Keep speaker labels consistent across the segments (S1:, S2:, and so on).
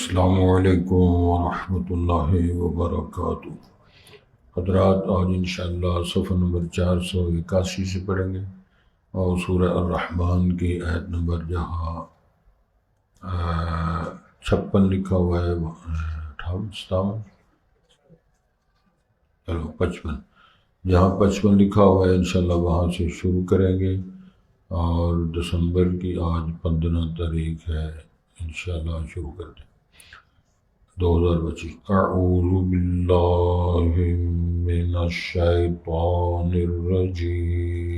S1: السلام علیکم ورحمۃ اللہ وبرکاتہ۔ حضرات آج انشاءاللہ صفحہ نمبر 481 سے پڑھیں گے اور سورہ الرحمن کی آیت نمبر جہاں 56 لکھا ہوا ہے 57 چلو 55 جہاں 55 لکھا ہوا ہے انشاءاللہ وہاں سے شروع کریں گے، اور دسمبر کی آج 15 تاریخ ہے، انشاءاللہ شروع کر دیں 2025۔ اعوذ باللہ من الشیطان الرجیم،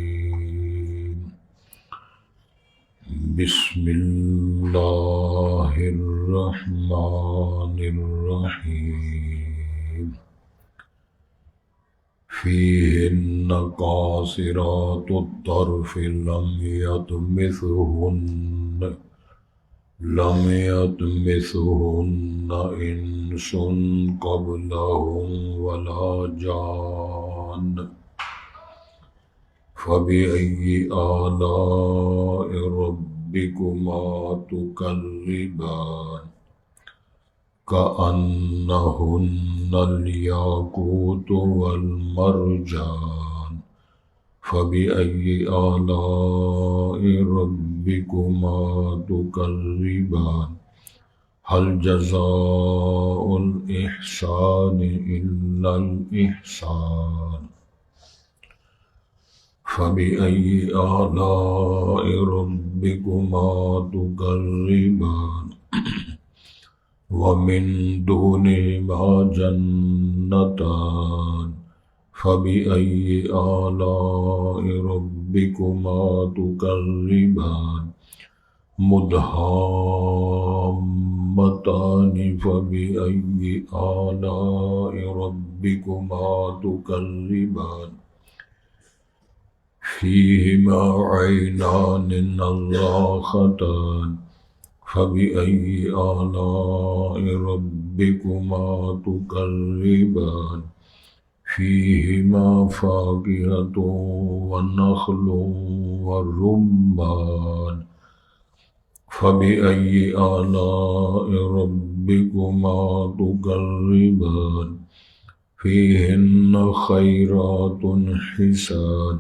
S1: بسم اللہ الرحمن الرحیم۔ فیہن قاصرات الطرف لم يطمثهن انس قبلهم ولا جان، فبأي آلاء ربكما تكذبان، كأنهن الياقوت والمرجان، فبأي آلاء ربكما تكذبان، هل جزاء الإحسان إلا الإحسان، فبأي آلاء ربكما تكذبان، ومن دونهما جنتان، فبأي آلاء ربكما تكذبان، مدهامتان، فبأي آلاء ربكما تكذبان، فيهما عينان نضاختان، فبأي آلاء ربكما تكذبان، فيهما فاكهة والنخل والرمان، فبأي آلاء ربكما تكذبان، فيهن خيرات حسان،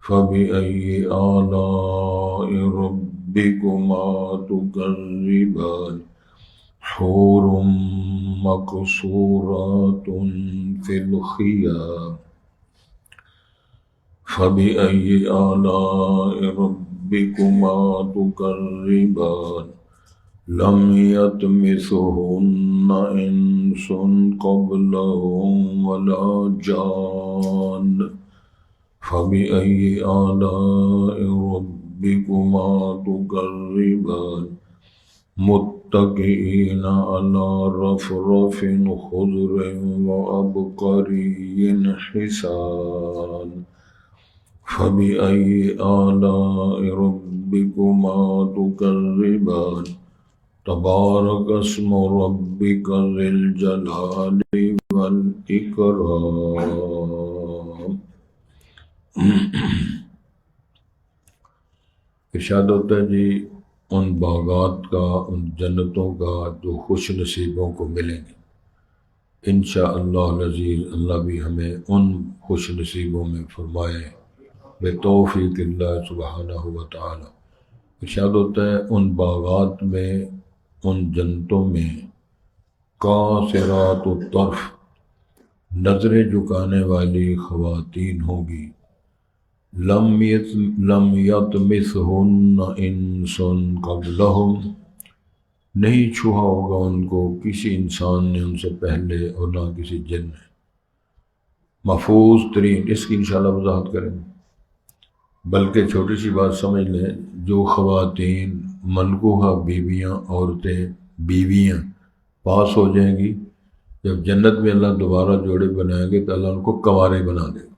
S1: فبأي آلاء ربكما تكذبان، حور مقصورات في الخيام، فبأي آلاء ربكما تكذبان، لم يطمثهن إنس قبلهم ولا جان، فبأي آلاء ربكما تكذبان، متكئين على رفرف خضر وعبقري حسان، فبأي آلاء ربكما تكذبان، تبارك اسم ربك ذي الجلال والإكرام۔ ارشاد ہوتا ہے جی ان باغات کا، ان جنتوں کا جو خوش نصیبوں کو ملیں گے، انشاءاللہ العزیز اللہ بھی ہمیں ان خوش نصیبوں میں فرمائے بتوفیق اللہ سبحانہ و تعالی۔ ارشاد ہوتا ہے ان باغات میں، ان جنتوں میں قاصرات الطرف، نظریں جھکانے والی خواتین ہوں گی، لم یطمثہن انس قبلہم، نہیں چھوا ہوگا ان کو کسی انسان نے ان سے پہلے، اور نہ کسی جن نے۔ محفوظ ترین، اس کی انشاءاللہ وضاحت کریں گے، بلکہ چھوٹی سی بات سمجھ لیں، جو خواتین منکوحہ بیویاں، عورتیں بیویاں پاس ہو جائیں گی، جب جنت میں اللہ دوبارہ جوڑے بنائیں گے تو اللہ ان کو کنوارے بنا دے گا،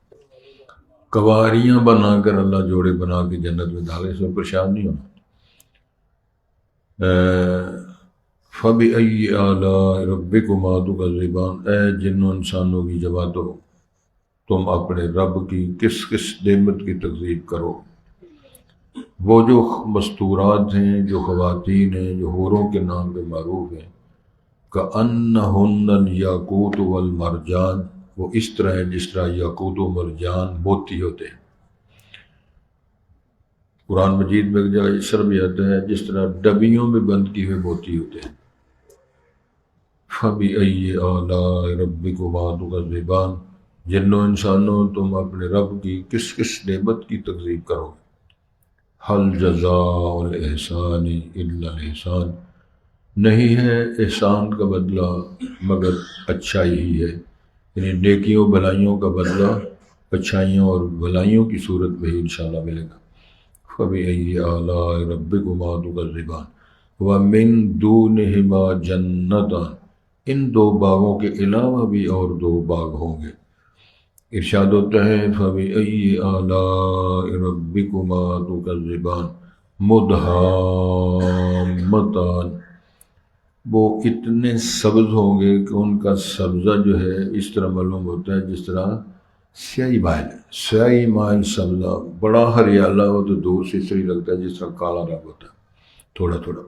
S1: کنواریاں بنا کر اللہ جوڑے بنا کے جنت میں ڈالے، اس میں پریشان نہیں ہونا۔ فَبِأَيِّ آلَاءِ رَبِّكُمَا تُكَذِّبَانِ، اے جنوں انسانوں کی جماعتوں، تم اپنے رب کی کس کس نعمت کی تکذیب کرو۔ وہ جو مستورات ہیں، جو خواتین ہیں، جو حوروں کے نام پہ معروف ہیں، کأنہن الیاقوت والمرجان، وہ اس طرح ہے جس طرح یاقوت و مرجان موتی ہوتے ہیں۔ قرآن مجید میں ایک جگہ اس طرح بھی آتا ہے جس طرح ڈبیوں میں بند کیے ہوئے موتی ہوتے ہیں۔ فَبِأَيِّ آلَاءِ رَبِّكُمَا تُكَذِّبَانِ، جنوں انسانوں تم اپنے رب کی کس کس نعمت کی تکذیب کرو گے۔ هَلْ جَزَاءُ الْإِحْسَانِ إِلَّا الْإِحْسَانُ، نہیں ہے احسان کا بدلہ مگر اچھائی ہی ہے، یعنی نیکیوں بلائیوں کا بدلہ اچھائیوں اور بلائیوں کی صورت میں ہی انشاءاللہ ملے گا۔ فَبِأَيِّ آلَاءِ رَبِّكُمَا تُكَذِّبَانِ وَمِن دُونِهِمَا جَنَّتَانِ، ان دو باغوں کے علاوہ بھی اور دو باغ ہوں گے۔ ارشاد ہوتا ہے فَبِأَيِّ آلَاءِ رَبِّكُمَا تُكَذِّبَانِ مُدْحَامَّتَانِ، وہ اتنے سبز ہوں گے کہ ان کا سبزہ جو ہے اس طرح معلوم ہوتا ہے جس طرح سیاہی مائل ہے، سیاہی مائل سبزہ بڑا ہریالہ ہو تو دور سے اس طرح لگتا ہے جس طرح کالا رنگ ہوتا ہے، تھوڑا تھوڑا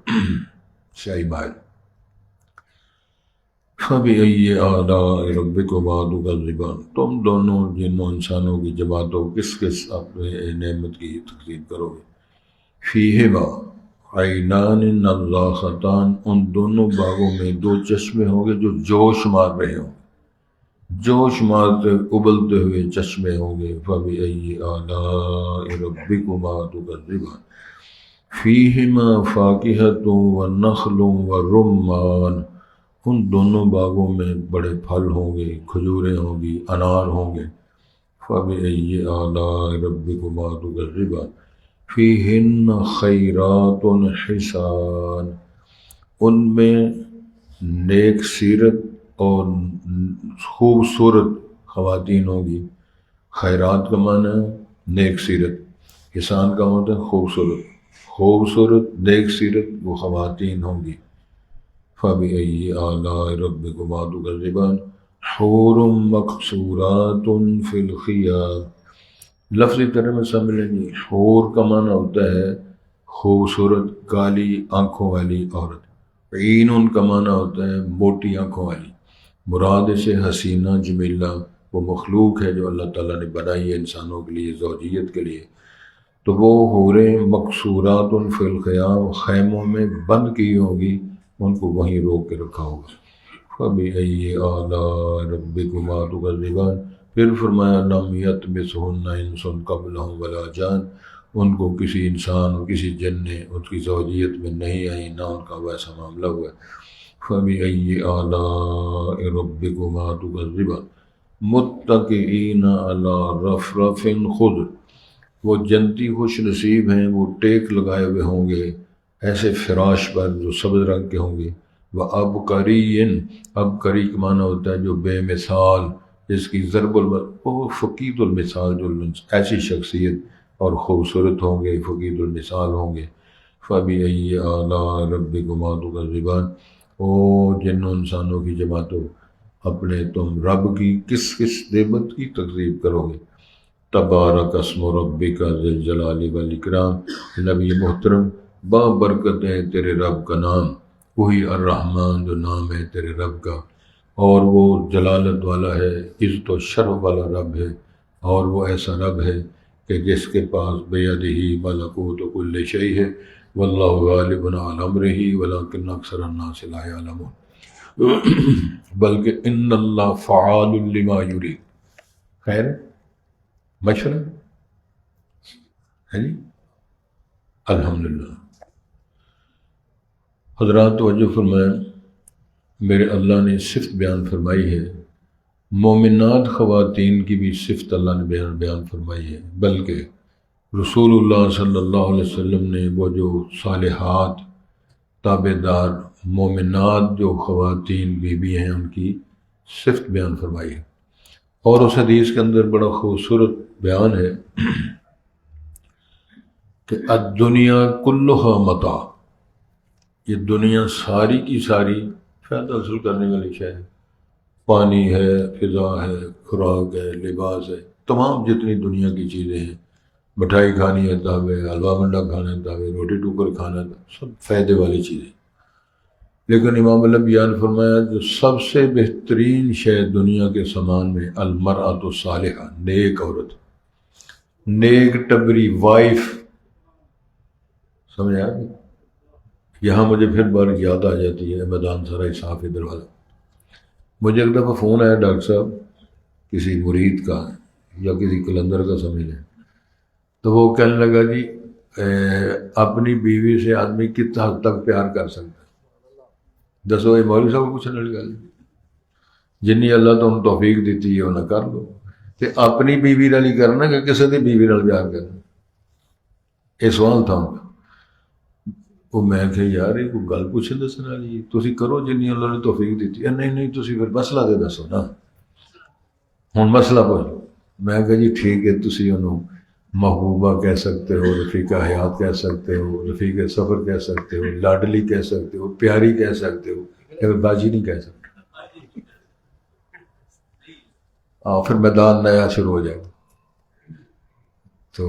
S1: سیاہی مائل۔ فَبِأَيِّ آلَاءِ رَبِّكُمَا تُكَذِّبَانِ، تم دونوں جنوں انسانوں کی جماعتوں کس کس اپنے نعمت کی تکذیب کرو گے۔ فِيهِمَا عَيْنَانِ نَضَّاخَتَانِ، ان دونوں باغوں میں دو چشمے ہوں گے جو جوش مار رہے ہوں گے، جوش مارتے ابلتے ہوئے چشمے ہوں گے۔ فَبِأَيِّ آلَاءِ رَبِّكُمَا تُكَذِّبَانِ فِيهِمَا فَاكِهَةٌ وَنَخْلٌ وَرُمَّانٌ، ان دونوں باغوں میں بڑے پھل ہوں گے، کھجوریں ہوں گی، انار ہوں گے۔ فَبِأَيِّ آلَاءِ رَبِّكُمَا تُكَذِّبَانِ فِيهِنَّ خَيْرَاتٌ حِسَانٌ، ان میں نیک سیرت اور خوبصورت خواتین ہوں گی۔ خیرات کا معنی ہے نیک سیرت، حسان کا معنی ہے خوبصورت، خوبصورت نیک سیرت وہ خواتین ہوں گی۔ فَبِأَيِّ آلَاءِ رَبِّكُمَا تُكَذِّبَانِ حُورٌ مَقْصُورَاتٌ فِي الْخِيَامِ، لفظی ترجمہ سمجھ لیں گے۔ حور کا معنی ہوتا ہے خوبصورت کالی آنکھوں والی عورت، عین کا معنی ہوتا ہے موٹی آنکھوں والی، مراد سے حسینہ جمیلہ وہ مخلوق ہے جو اللہ تعالیٰ نے بنائی ہے انسانوں کے لیے زوجیت کے لیے، تو وہ حوریں مقصورات فی الخیام خیموں میں بند کی ہوں گی، ان کو وہیں روک کے رکھا ہوگا۔ فَبِأَيِّ آلَاءِ رَبِّكُمَا تُكَذِّبَانِ، پھر فرمایا لَمْ يَطْمِثْهُنَّ إِنسٌ قَبْلَهُمْ وَلَا جَانٌ، ان کو کسی انسان کسی جن نے ان کی زوجیت میں نہیں آئی، نہ ان کا ویسا معاملہ ہوا۔ فَبِأَيِّ آلَاءِ رَبِّكُمَا تُكَذِّبَانِ مُتَّكِئِينَ عَلَىٰ رَفْرَفٍ خُضْرٍ، وہ جنتی خوش نصیب ہیں، وہ ٹیک لگائے ہوئے ہوں گے ایسے فراش پر جو سبز رنگ کے ہوں گے۔ وَأَبْقَرِيٍّ، ابقری کا معنی ہوتا ہے جو بے مثال، جس کی ضرب وہ فقید المثال، جو ایسی شخصیت اور خوبصورت ہوں گے، فقید المثال ہوں گے۔ فَبِأَيِّ آلَاءِ رَبِّكُمَا تُكَذِّبَانِ، او جنوں انسانوں کی جماعتوں اپنے تم رب کی کس کس نعمت کی تکذیب کرو گے۔ تبارک اسم ربک ذی الجلال والاکرام، نبی محترم با برکت ہے تیرے رب کا نام، وہی الرحمن جو نام ہے تیرے رب کا، اور وہ جلالت والا ہے، عزت و شرف والا رب ہے، اور وہ ایسا رب ہے کہ جس کے پاس بیدہ ملکوت کل شیء ہے، واللہ غالب علی امرہ ولکن اکثر الناس لا یعلمون، بلکہ ان اللہ فعال لما یرید۔ خیر مشورہ ہے جی، الحمدللہ۔ حضرات توجہ فرمائیں، میرے اللہ نے صفت بیان فرمائی ہے، مومنات خواتین کی بھی صفت اللہ نے بیان فرمائی ہے، بلکہ رسول اللہ صلی اللہ علیہ وسلم نے وہ جو صالحات تابع دار مومنات جو خواتین بیوی ہیں ان کی صفت بیان فرمائی ہے، اور اس حدیث کے اندر بڑا خوبصورت بیان ہے کہ الدنیا کلھا متاع، یہ دنیا ساری کی ساری فائدہ حاصل کرنے والی شے ہے، پانی ہے، فضا ہے، خوراک ہے، لباس ہے، تمام جتنی دنیا کی چیزیں ہیں، مٹھائی کھانی ہے تابع، حلوہ منڈا کھانا ہے تابع، روٹی ٹوکر کھانا ہے، سب فائدے والی چیزیں۔ لیکن امام الانبیاء نے فرمایا جو سب سے بہترین شے دنیا کے سامان میں المرأۃ الصالحہ، نیک عورت، نیک ٹبری وائف. سمجھ آ گئی؟ یہاں مجھے پھر بار یاد آ جاتی ہے میدان سرائے صاف ادھر والا. مجھے ایک دفعہ فون آیا ڈاکٹر صاحب کسی مرید کا یا کسی کلندر کا سمجھ لیں، تو وہ کہنے لگا جی اپنی بیوی سے آدمی کتنا حد تک پیار کر سکتا ہے؟ دسو یہ مولوی صاحب کو پوچھنے لگا جنی اللہ تم توفیق دیتی ہے انہیں کر لو. تے اپنی بیوی نال ہی کرنا کہ کسی دی بیوی نال پیار کرنا؟ یہ سوال تھا. وہ میں کہ یار یہ کوئی گل پوچھے دسنے والی تسی کرو جنی اللہ نے توفیق دیتی ہے. نہیں تسی پھر مسئلہ دے دسو نا. ہوں مسئلہ پوچھو. میں کہ جی ٹھیک ہے تسی انہوں محبوبہ کہہ سکتے ہو، رفیقہ حیات کہہ سکتے ہو، رفیق سفر کہہ سکتے ہو، لاڈلی کہہ سکتے ہو، پیاری کہہ سکتے ہو، لیکن باجی نہیں کہہ سکتے. پھر میدان نیا شروع ہو جائے. تو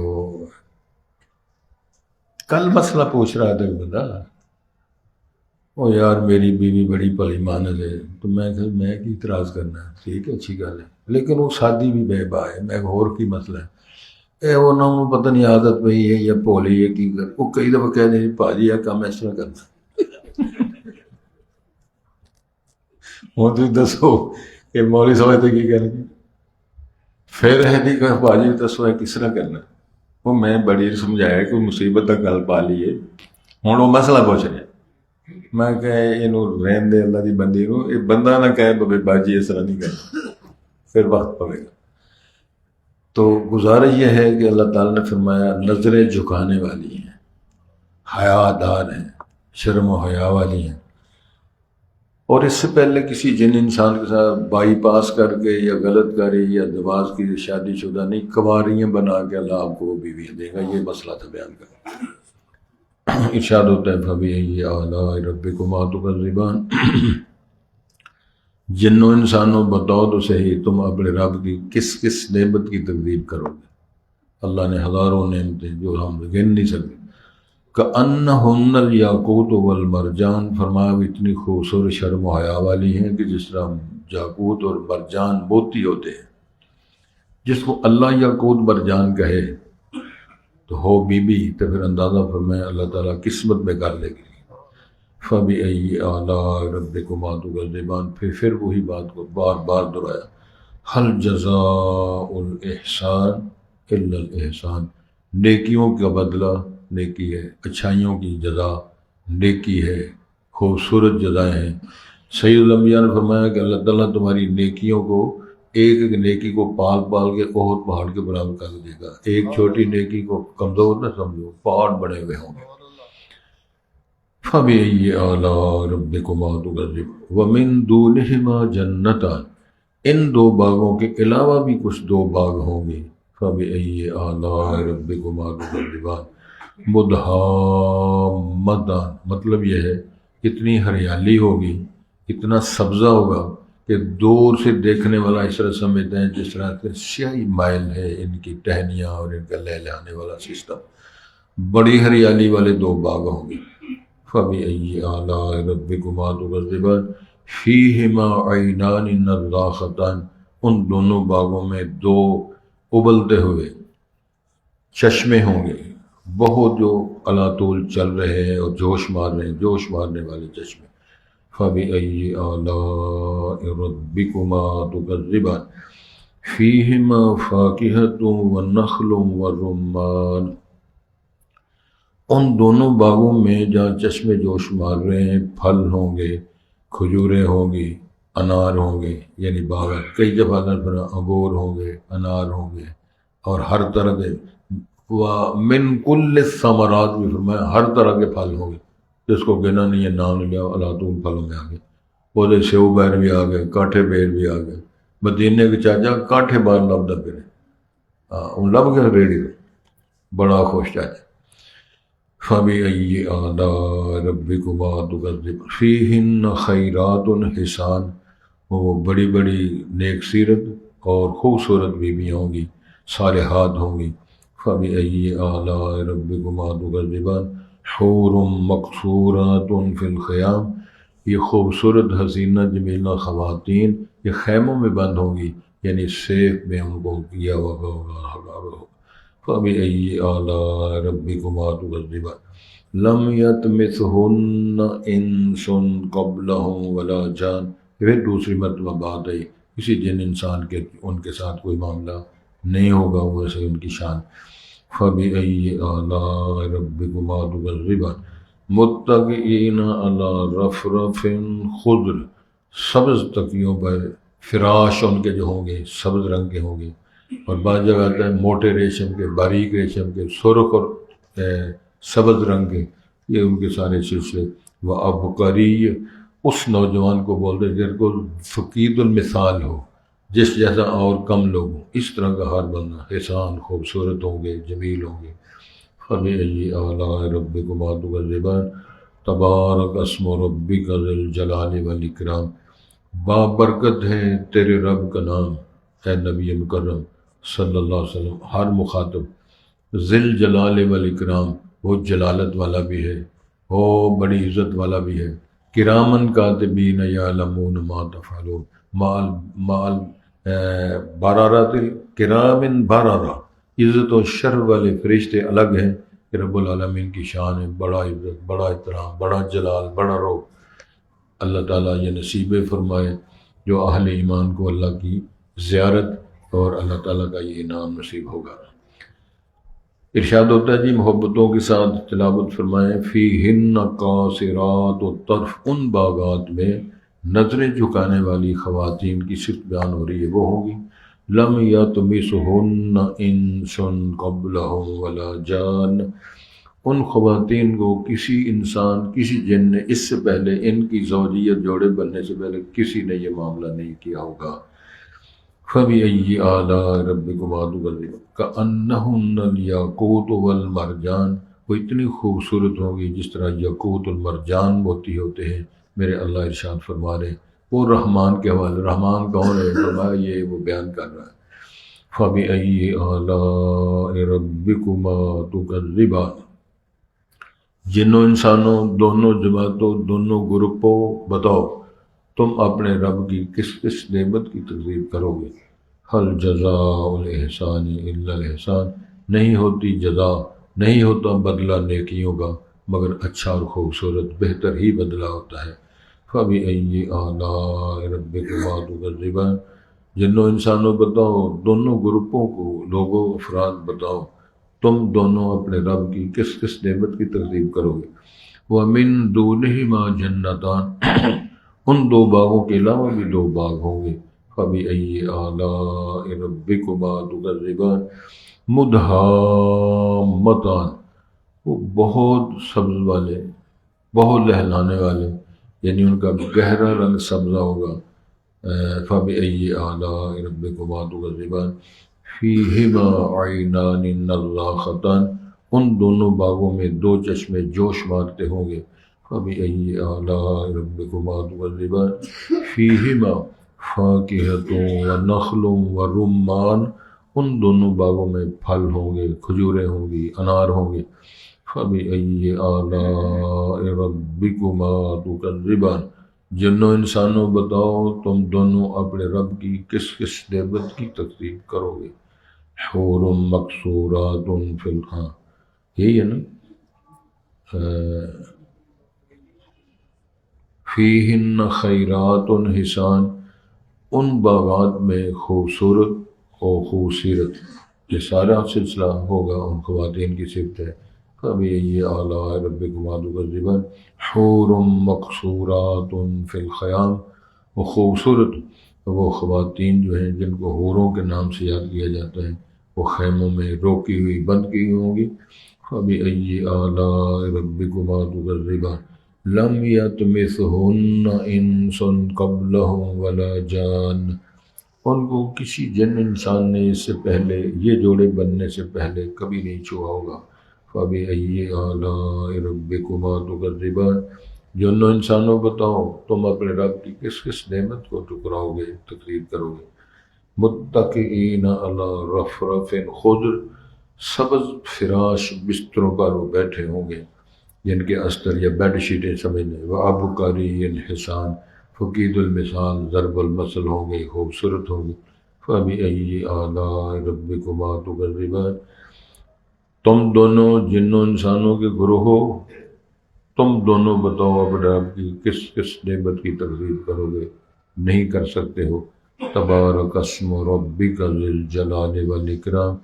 S1: کل مسئلہ پوچھ رہا تھا بندہ، او یار میری بیوی بڑی بھلی مانس ہے. تو میں کہ میں کی اعتراض کرنا ہے، ٹھیک ہے اچھی گل ہے، لیکن وہ شادی بھی بے با ہے. میں اور کی مسئلہ ہے وہ نہ انہوں پتہ نہیں عادت پئی ہے یا بھولی ہے کی کر. وہ کئی دفعہ کہہ دیں بھاجی یہ کام اس طرح کرنا. ہوں تھی دسو کہ مولوی صاحب کی کریں گے پھر ہے نہیں کہ بھاجی دسو ہے کس طرح کرنا. وہ میں بڑی سمجھایا کہ مصیبت کا گل پا لی ہے. ہوں وہ مسئلہ پوچھ رہے میں کہ یہ رہن دے اللہ کی بندی نو، یہ بندہ نہ کہے بھائی باجی اس طرح نہیں کرنا، پھر وقت پڑے گا. تو گزارش یہ ہے کہ اللہ تعالیٰ نے فرمایا نظریں جھکانے والی ہیں، حیا دار ہیں، شرم و حیا والی ہیں. اور اس سے پہلے کسی جن انسان کے ساتھ بائی پاس کر کے یا غلط کری یا دواز کی شادی شدہ نہیں، کنواریاں بنا کے اللہ آپ کو وہ بیویاں دے گا. یہ مسئلہ تھا بیان کرنا. ارشاد ہوتا ہے فَبِأَيِّ آلَاءِ رَبِّكُمَا تُكَذِّبَانِ. جنوں انسانوں بتاؤ تو صحیح تم اپنے رب کی کس کس نعمت کی تکذیب کرو گے. اللہ نے ہزاروں نعمتیں جو ہم گن نہیں سکتے. کأنہن الیاقوت والمرجان، فرمایا وہ اتنی خوبصورت شرم و حیا والی ہیں کہ جس طرح یاقوت اور مرجان موتی ہوتے ہیں. جس کو اللہ یاقوت مرجان کہے تو ہو بی بی تو پھر اندازہ فرمایا اللہ تعالیٰ قسمت میں کر لے گی. فَبِأَيِّ آلَاءِ رَبِّكُمَا تُكَذِّبَانِ. پھر وہی بات کو بار بار دہرایا. هَلْ جَزَاءُ الْإِحْسَانِ إِلَّا الْإِحْسَانِ. نیکیوں کا بدلہ نیکی ہے، اچھائیوں کی جزا نیکی ہے، خوبصورت جزائیں ہیں. سید الانبیاء نے فرمایا کہ اللہ تعالیٰ تمہاری نیکیوں کو ایک ایک نیکی کو پال پال کے احد پہاڑ کے برابر کر دے گا. ایک چھوٹی نیکی کو کمزور نہ سمجھو، پہاڑ بڑے ہوئے ہوں گے. فَبِأَيِّ آلَاءِ رَبِّكُمَا تُكَذِّبَانِ وَمِن دُونِهِمَا جَنَّتَانِ. ان دو باغوں کے علاوہ بھی کچھ دو باغ ہوں گے. فَبِأَيِّ آلَاءِ رَبِّكُمَا تُكَذِّبَانِ مُدْحَامَّتَانِ. مطلب یہ ہے اتنی ہریالی ہوگی، اتنا سبزہ ہوگا کہ دور سے دیکھنے والا اس طرح سمجھتے ہیں جس طرح سے سیاہی مائل ہے ان کی ٹہنیاں اور ان کا لہلانے والا سسٹم. بڑی ہریالی والے دو باغ ہوں گے. فَبِأَيِّ آلَاءِ رَبِّكُمَا تُكَذِّبَانِ فِيهِمَا عَيْنَانِ نَضَّاخَتَانِ. ان دونوں باغوں میں دو ابلتے ہوئے چشمے ہوں گے، بہت جو علاتول چل رہے ہیں اور جوش مار رہے ہیں، جوش مارنے والے چشمے. فَبِأَيِّ آلَاءِ رَبِّكُمَا تُكَذِّبَانِ فِيهِمَا فَاكِهَةٌ وَالنَّخْلُ وَالرُّمَّانُ. ان دونوں باغوں میں جہاں چشمے جوش مار رہے ہیں پھل ہوں گے، کھجوریں ہوں گی، انار ہوں گے. یعنی باغ کئی جگہ انگور ہوں گے، انار ہوں گے، اور ہر طرح کے من کل الثمرات بھی فرمایا ہر طرح کے پھل ہوں گے جس کو گنا نہیں ہے نام لیا. علاتون پھلوں میں آگے وہ سیو بیر بھی آ گئے، کانٹھے بیر بھی آ گئے. مدینے کے چاچا کانٹھے بار لبدا پھرے، ان لب گئے ریڑی میں، بڑا خوش چاچا. فَبِأَيِّ آلَاءِ رَبِّكُمَا تُكَذِّبَانِ فِيهِنَّ خَيْرَاتٌ حِسَانٌ. وہ بڑی بڑی نیک سیرت اور خوبصورت بیویاں ہوں گی، صالحات ہوں گی. فَبِأَيِّ آلَاءِ رَبِّكُمَا تُكَذِّبَانِ حُورٌ مَقْصُورَاتٌ فِي الْخِيَامِ. یہ خوبصورت حسینہ جمیلہ خواتین یہ خیموں میں بند ہوں گی، یعنی سیف میں ان کو کیا ہوگا۔ فَبِأَيِّ آلَاءِ رَبِّكُمَا تُكَذِّبَانِ لَمْ يَطْمِثْهُنَّ إِنسٌ قَبْلَهُمْ وَلَا جَانٌ۔ پھر دوسری مرتبہ بات آئی، کسی جن انسان کے ان کے ساتھ کوئی معاملہ نہیں ہوگا ویسے ان کی شان۔ فَبِأَيِّ آلَاءِ رَبِّكُمَا تُكَذِّبَانِ مُتَّكِئِينَ عَلَى رَفْرَفٍ خُضْرٍ، سبز تکیوں پر، فراش ان کے جو ہوں گے سبز رنگ کے ہوں گے، اور بعض جگہ آتا ہے موٹے ریشم کے، باریک ریشم کے، سرخ اور سبز رنگ کے، یہ ان کے سارے سلسلے۔ وَأَبْقَرِيٌّ، اس نوجوان کو بولتے ہیں جن کو فقید المثال ہو، جس جیسا اور کم لوگ ہوں، اس طرح کا ہر بندہ حسان خوبصورت ہوں گے، جمیل ہوں گے۔ فَبِأَيِّ آلَاءِ رَبِّكُمَا تُكَذِّبَانِ تبارک اسم ربک ذی الجلال والاکرام، بابرکت ہے تیرے رب کا نام اے نبی مکرم صلی اللہ علیہ وسلم، ہر مخاطب ذی الجلال والاکرام، وہ جلالت والا بھی ہے، وہ بڑی عزت والا بھی ہے، کرامن کاتبین یعلمون ما تفعلون، مال برارات کرامن برارہ، عزت و شرف والے فرشتے الگ ہیں کہ رب العالمین کی شان ہے، بڑا عزت، بڑا احترام، بڑا جلال، بڑا روب۔ اللہ تعالیٰ یہ نصیب فرمائے جو اہل ایمان کو اللہ کی زیارت اور اللہ تعالیٰ کا یہ انعام نصیب ہوگا۔ ارشاد ہوتا ہے جی محبتوں کے ساتھ تلاوت فرمائیں، فیہن قاصرات الطرف، ان باغات میں نظریں جھکانے والی خواتین کی صرف بیان ہو رہی ہے، وہ ہوں گی لم یطمثہن انس قبلہم ولا جان، ان خواتین کو کسی انسان، کسی جن نے اس سے پہلے، ان کی زوجیت جوڑے بننے سے پہلے کسی نے یہ معاملہ نہیں کیا ہوگا۔ فَبِأَيِّ آلَاءِ رَبِّكُمَا تُكَذِّبَانِ كَأَنَّهُنَّ الْيَاقُوتُ وَالْمَرْجَانُ، وہ اتنی خوبصورت ہوں گی جس طرح یاقوت المرجان موتی ہوتے ہیں۔ میرے اللہ ارشاد فرما رہے ہیں، وہ رحمان کے حوالے، رحمان کون ہے فرمایا یہ وہ بیان کر رہا ہے۔ فَبِأَيِّ آلَاءِ رَبِّكُمَا تُكَذِّبَانِ، جنوں انسانوں دونوں جماعتوں دونوں گروپوں بتاؤ تم اپنے رب کی کس کس نعمت کی تکذیب کرو گے۔ حل جزاء الاحسان الا الاحسان، نہیں ہوتی جزا، نہیں ہوتا بدلہ نیکیوں کا مگر اچھا اور خوبصورت بہتر ہی بدلہ ہوتا ہے۔ فَبِأَيِّ آلَاءِ رَبِّكُمَا تُكَذِّبَانِ، جنوں انسانوں بتاؤ، دونوں گروپوں کو، لوگوں افراد بتاؤ تم دونوں اپنے رب کی کس کس نعمت کی تکذیب کرو گے۔ وَمِن دُونِهِمَا جَنَّتَانِ، ان دو باغوں کے علاوہ بھی دو باغ ہوں گے۔ فَبِأَيِّ آلَاءِ رَبِّكُمَا تُكَذِّبَانِ مُدْهَامَّتَانِ، وہ بہت سبز والے، بہت لہلانے والے، یعنی ان کا گہرا رنگ سبزہ ہوگا۔ فَبِأَيِّ آلَاءِ رَبِّكُمَا تُكَذِّبَانِ فِيهِمَا عَيْنَانِ نَضَّاخَتَانِ، ان دونوں باغوں میں دو چشمے جوش مارتے ہوں گے۔ فَبِأَيِّ آلَاءِ رَبِّكُمَا تُكَذِّبَانِ فِيهِمَا فَاكِهَةٌ وَنَخْلٌ وَرُمَّانٌ، ان دونوں باغوں میں پھل ہوں گے، کھجوریں ہوں گی، انار ہوں گے۔ فَبِأَيِّ آلَاءِ رَبِّكُمَا تُكَذِّبَانِ، جنوں انسانوں بتاؤ تم دونوں اپنے رب کی کس کس نعمت کی تکذیب کرو گے۔ حور مقصورات فی الخیام، یہی ہے نا، فیہن خیرات حسان، ان باغات میں خوبصورت اور خوبصورت، یہ سارا سلسلہ ہوگا ان خواتین کی صفت ہے۔ فَبِأَيِّ آلَاءِ رَبِّكُمَا تُكَذِّبَانِ حور مقصورات فی الخیام، وہ خوبصورت وہ خواتین جو ہیں جن کو حوروں کے نام سے یاد کیا جاتا ہے، وہ خیموں میں روکی ہوئی بند کی ہوئی ہوں گی۔ فَبِأَيِّ آلَاءِ رَبِّكُمَا تُكَذِّبَانِ لَمْ يَطْمِثْهُنَّ إِنسٌ قَبْلَهُمْ وَلَا جَانٌ، ان کو کسی جن انسان نے اس سے پہلے، یہ جوڑے بننے سے پہلے کبھی نہیں چھوا ہوگا۔ فَبِأَيِّ آلَاءِ رَبِّكُمَا تُكَذِّبَانِ، جنوں انسانوں بتاؤ تم اپنے رب کی کس کس نعمت کو ٹکراؤ گے، تکذیب کرو گے۔ متکئین علی رفرف خضر، سبز فراش بستروں پر وہ بیٹھے ہوں گے۔ جن کے استر یا بیڈ شیٹیں سمجھ لیں، وہ ابقاری الحسان فقید المثال ضرب المثل ہوں گے، خوبصورت ہوں گے۔ فَبِأَيِّ آلَاءِ رَبِّكُمَا تُكَذِّبَانِ، تم دونوں جنوں انسانوں کے گروہ ہو، تم دونوں بتاؤ اپنے رب کی کس کس نعمت کی تکذیب کرو گے، نہیں کر سکتے ہو۔ تبارک اسم ربک ذی الجلال والاکرام،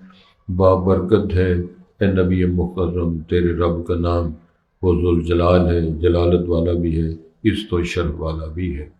S1: بابرکت ہے اے نبی مکرم تیرے رب کا نام، وہ ذوالجلال ہے، جلالت والا بھی ہے، عزت و شرف والا بھی ہے۔